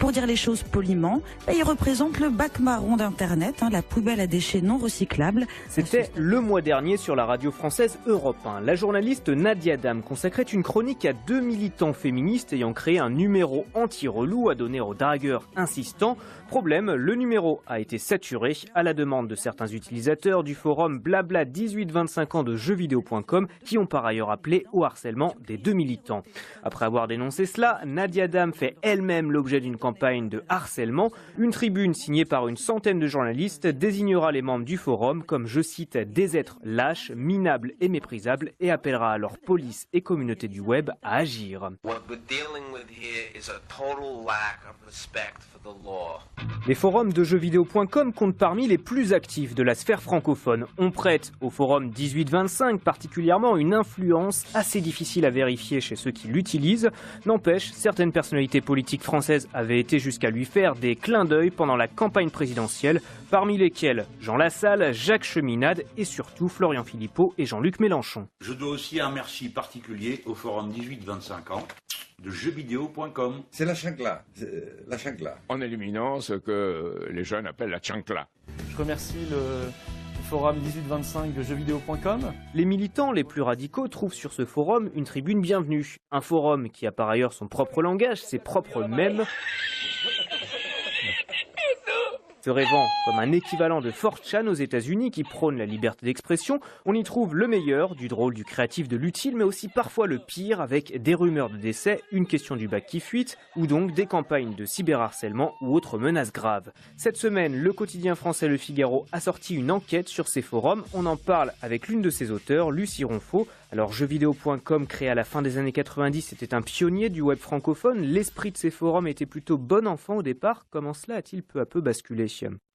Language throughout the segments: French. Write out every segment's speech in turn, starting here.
pour dire les choses poliment, il représente le bac marron d'Internet, la poubelle à déchets non recyclables. C'était le mois dernier sur la radio française Europe 1. La journaliste Nadia Dam consacrait une chronique à 2 militants féministes ayant créé un numéro anti-relou à donner aux dragueurs insistants. Problème, le numéro a été saturé à la demande de certains utilisateurs du forum blabla 18-25 ans de jeuxvideo.com qui ont par ailleurs appelé au harcèlement des 2 militants. Après avoir dénoncé cela, Nadia Dam fait elle-même l'objet d'une campagne de harcèlement. Une tribune signée par une centaine de journalistes désignera les membres du forum comme, je cite, des êtres lâches, minables et méprisables et appellera alors police et communauté du web à agir. Les forums de jeuxvideo.com comptent parmi les plus actifs de la sphère francophone. On prête au forum 18-25 particulièrement une influence assez difficile à vérifier chez ceux qui l'utilisent. N'empêche, certaines personnalités politiques françaises avaient été jusqu'à lui faire des clins d'œil pendant la campagne présidentielle, parmi lesquels Jean Lassalle, Jacques Cheminade et surtout Florian Philippot et Jean-Luc Mélenchon. Je dois aussi un merci particulier au forum 18-25 ans de jeuxvideo.com. C'est la chancla, la chancla. En éliminant ce que les jeunes appellent la chancla. Je remercie le forum 18-25 de jeuxvideo.com. Les militants les plus radicaux trouvent sur ce forum une tribune bienvenue. Un forum qui a par ailleurs son propre langage, ses propres mèmes. Se rêvant comme un équivalent de 4chan aux États-Unis qui prône la liberté d'expression, on y trouve le meilleur, du drôle, du créatif, de l'utile, mais aussi parfois le pire avec des rumeurs de décès, une question du bac qui fuite, ou donc des campagnes de cyberharcèlement ou autres menaces graves. Cette semaine, le quotidien français Le Figaro a sorti une enquête sur ces forums. On en parle avec l'une de ses auteurs, Lucie Ronfaux. Alors jeuxvideo.com, créé à la fin des années 90, était un pionnier du web francophone. L'esprit de ces forums était plutôt bon enfant au départ. Comment cela a-t-il peu à peu basculé ?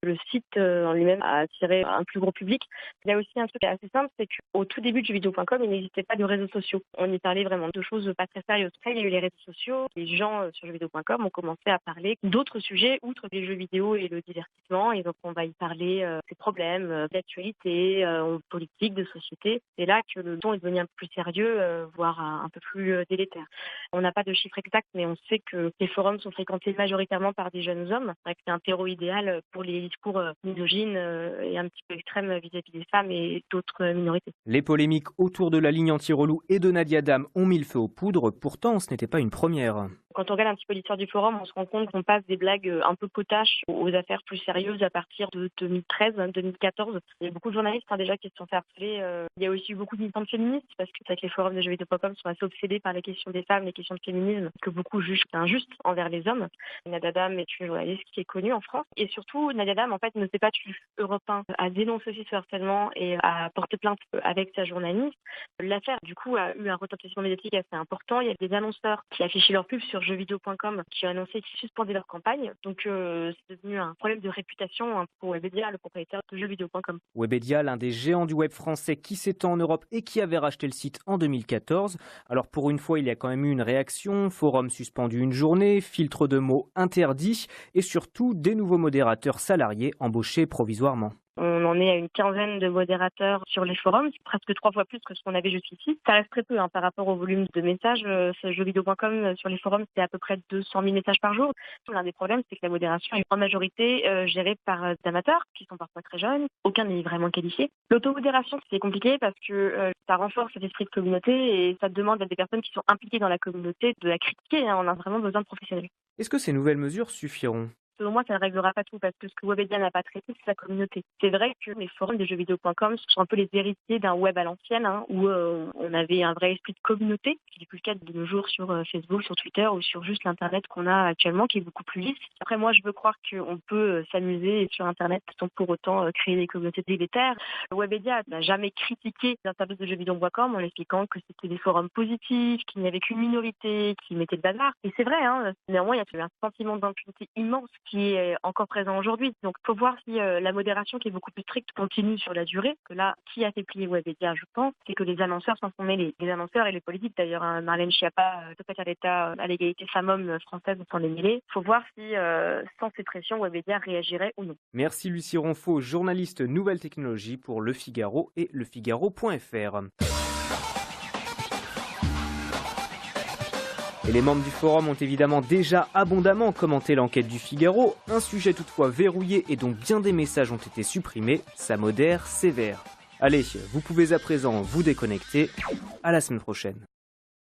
Le site en lui-même a attiré un plus gros public. Il y a aussi un truc assez simple, c'est qu'au tout début de jeuxvideo.com, il n'existait pas de réseaux sociaux. On y parlait vraiment de choses pas très sérieuses. Après, il y a eu les réseaux sociaux. Les gens sur jeuxvideo.com ont commencé à parler d'autres sujets, outre les jeux vidéo et le divertissement. Et donc, on va y parler des problèmes d'actualité, politique, de société. C'est là que le ton est devenu un peu plus sérieux, voire un peu plus délétère. On n'a pas de chiffres exacts, mais on sait que les forums sont fréquentés majoritairement par des jeunes hommes. C'est un terreau idéal pour les discours misogynes et un petit peu extrêmes vis-à-vis des femmes et d'autres minorités. Les polémiques autour de la ligne anti-relou et de Nadia Dam ont mis le feu aux poudres. Pourtant, ce n'était pas une première. Quand on regarde un petit peu l'histoire du forum, on se rend compte qu'on passe des blagues un peu potaches aux affaires plus sérieuses à partir de 2013, 2014. Il y a beaucoup de journalistes déjà qui se sont fait harceler. Il y a aussi eu beaucoup de militantes féministes parce que c'est que les forums de jeuxvideo.com sont assez obsédés par les questions des femmes, les questions de féminisme que beaucoup jugent injustes envers les hommes. Nadia Dam est une journaliste qui est connue en France et surtout Nadia Dam en fait ne s'est pas tue. Europe 1 a dénoncé aussi ce harcèlement et a porté plainte avec sa journaliste. L'affaire du coup a eu un retentissement médiatique assez important. Il y a des annonceurs qui affichaient leur pub sur jeuxvideo.com qui ont annoncé qu'ils suspendaient leur campagne. Donc c'est devenu un problème de réputation pour Webedia, le propriétaire de jeuxvideo.com. Webedia, l'un des géants du web français qui s'étend en Europe et qui avait racheté le site en 2014. Alors pour une fois, il y a quand même eu une réaction. Forum suspendu une journée, filtre de mots interdit et surtout des nouveaux modérateurs salariés embauchés provisoirement. On en est à une quinzaine de modérateurs sur les forums, c'est presque 3 fois plus que ce qu'on avait jusqu'ici. Ça reste très peu par rapport au volume de messages. Jeuxvideo.com sur les forums, c'est à peu près 200 000 messages par jour. L'un des problèmes, c'est que la modération est en majorité gérée par des amateurs qui sont parfois très jeunes. Aucun n'est vraiment qualifié. L'automodération, c'est compliqué parce que ça renforce cet esprit de communauté et ça demande à des personnes qui sont impliquées dans la communauté de la critiquer. On a vraiment besoin de professionnels. Est-ce que ces nouvelles mesures suffiront ? Selon moi, ça ne réglera pas tout parce que ce que Webedia n'a pas traité, c'est sa communauté. C'est vrai que les forums de jeuxvideo.com sont un peu les héritiers d'un web à l'ancienne où on avait un vrai esprit de communauté, ce qui n'est plus le cas de nos jours sur Facebook, sur Twitter ou sur juste l'Internet qu'on a actuellement, qui est beaucoup plus lisse. Après, moi, je veux croire qu'on peut s'amuser sur Internet sans pour autant créer des communautés délétères. Webedia n'a jamais critiqué les services de jeuxvideo.com en expliquant que c'était des forums positifs, qu'il n'y avait qu'une minorité qui mettait le bazar. Et c'est vrai, néanmoins, il y a un sentiment d'impunité immense qui est encore présent aujourd'hui. Donc, il faut voir si la modération, qui est beaucoup plus stricte, continue sur la durée. Que là, qui a fait plier Webedia, je pense, c'est que les annonceurs s'en sont mêlés. Les annonceurs et les politiques, d'ailleurs, Marlène Schiappa, secrétaire d'État à l'égalité femmes-hommes française, s'en est mêlés. Il faut voir si, sans ces pressions, Webedia réagirait ou non. Merci Lucie Ronfaux, journaliste Nouvelles Technologies pour Le Figaro et lefigaro.fr. Et les membres du forum ont évidemment déjà abondamment commenté l'enquête du Figaro, un sujet toutefois verrouillé et dont bien des messages ont été supprimés, ça modère sévère. Allez, vous pouvez à présent vous déconnecter, à la semaine prochaine.